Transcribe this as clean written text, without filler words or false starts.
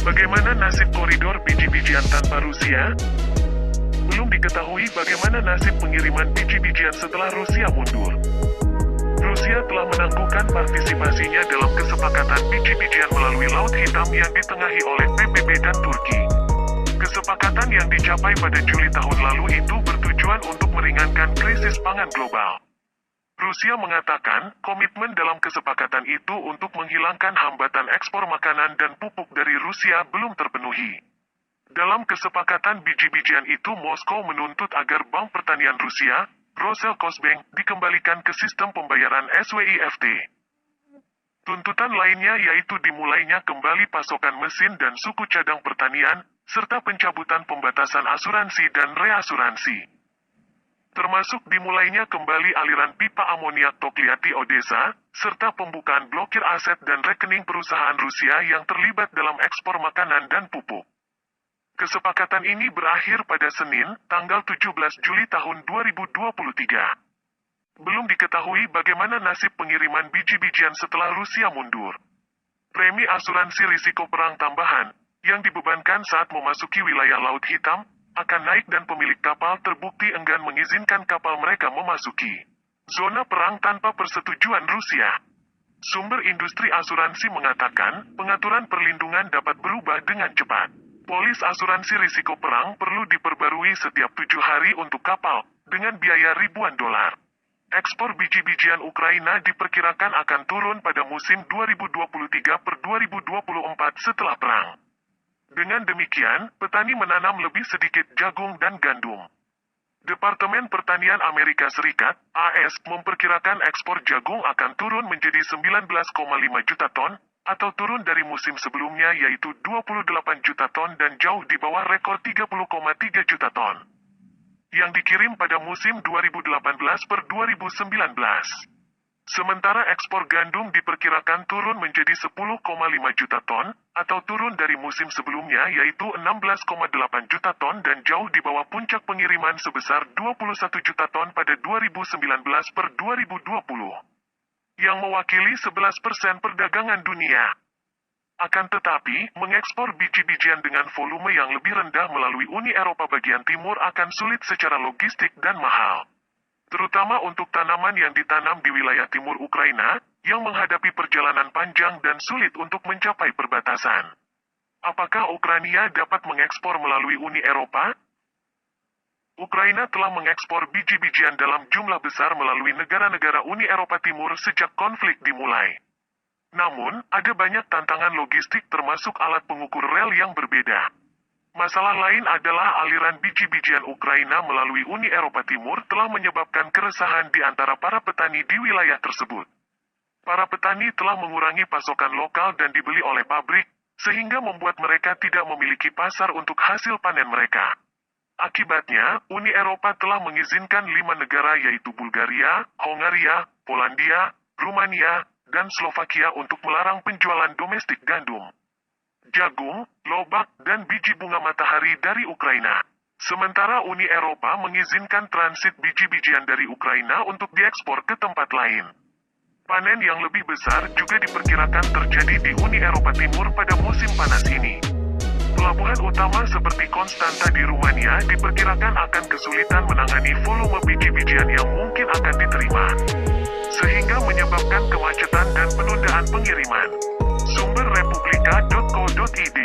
Bagaimana nasib koridor biji-bijian tanpa Rusia? Belum diketahui bagaimana nasib pengiriman biji-bijian setelah Rusia mundur. Rusia telah menangguhkan partisipasinya dalam kesepakatan biji-bijian melalui Laut Hitam yang ditengahi oleh PBB dan Turki. Kesepakatan yang dicapai pada Juli tahun lalu itu bertujuan untuk meringankan krisis pangan global. Rusia mengatakan, komitmen dalam kesepakatan itu untuk menghilangkan hambatan ekspor makanan dan pupuk dari Rusia belum terpenuhi. Dalam kesepakatan biji-bijian itu, Moskow menuntut agar Bank Pertanian Rusia, Roselkosbank, dikembalikan ke sistem pembayaran SWIFT. Tuntutan lainnya yaitu dimulainya kembali pasokan mesin dan suku cadang pertanian, serta pencabutan pembatasan asuransi dan reasuransi. Termasuk dimulainya kembali aliran pipa amoniak Tokliati Odessa, serta pembukaan blokir aset dan rekening perusahaan Rusia yang terlibat dalam ekspor makanan dan pupuk. Kesepakatan ini berakhir pada Senin, tanggal 17 Juli tahun 2023. Belum diketahui bagaimana nasib pengiriman biji-bijian setelah Rusia mundur. Premi asuransi risiko perang tambahan, yang dibebankan saat memasuki wilayah Laut Hitam, akan naik dan pemilik kapal terbukti enggan mengizinkan kapal mereka memasuki zona perang tanpa persetujuan Rusia. Sumber industri asuransi mengatakan, pengaturan perlindungan dapat berubah dengan cepat. Polis asuransi risiko perang perlu diperbarui setiap 7 hari untuk kapal, dengan biaya ribuan dolar. Ekspor biji-bijian Ukraina diperkirakan akan turun pada musim 2023-2024 setelah perang. Dengan demikian, petani menanam lebih sedikit jagung dan gandum. Departemen Pertanian Amerika Serikat, AS, memperkirakan ekspor jagung akan turun menjadi 19,5 juta ton, atau turun dari musim sebelumnya yaitu 28 juta ton dan jauh di bawah rekor 30,3 juta ton yang dikirim pada musim 2018-2019. Sementara ekspor gandum diperkirakan turun menjadi 10,5 juta ton, atau turun dari musim sebelumnya yaitu 16,8 juta ton dan jauh di bawah puncak pengiriman sebesar 21 juta ton pada 2019-2020. Yang mewakili 11% perdagangan dunia. Akan tetapi, mengekspor biji-bijian dengan volume yang lebih rendah melalui Uni Eropa bagian timur akan sulit secara logistik dan mahal. Terutama untuk tanaman yang ditanam di wilayah timur Ukraina, yang menghadapi perjalanan panjang dan sulit untuk mencapai perbatasan. Apakah Ukraina dapat mengekspor melalui Uni Eropa? Ukraina telah mengekspor biji-bijian dalam jumlah besar melalui negara-negara Uni Eropa Timur sejak konflik dimulai. Namun, ada banyak tantangan logistik termasuk alat pengukur rel yang berbeda. Masalah lain adalah aliran biji-bijian Ukraina melalui Uni Eropa Timur telah menyebabkan keresahan di antara para petani di wilayah tersebut. Para petani telah mengurangi pasokan lokal dan dibeli oleh pabrik, sehingga membuat mereka tidak memiliki pasar untuk hasil panen mereka. Akibatnya, Uni Eropa telah mengizinkan 5 negara yaitu Bulgaria, Hongaria, Polandia, Rumania, dan Slovakia untuk melarang penjualan domestik gandum, jagung, lobak, dan biji bunga matahari dari Ukraina. Sementara Uni Eropa mengizinkan transit biji-bijian dari Ukraina untuk diekspor ke tempat lain. Panen yang lebih besar juga diperkirakan terjadi di Uni Eropa Timur pada musim panas ini. Pelabuhan utama seperti Konstanta di Rumania diperkirakan akan kesulitan menangani volume biji-bijian yang mungkin akan diterima, sehingga menyebabkan kemacetan dan penundaan pengiriman. Sumber republika.co.id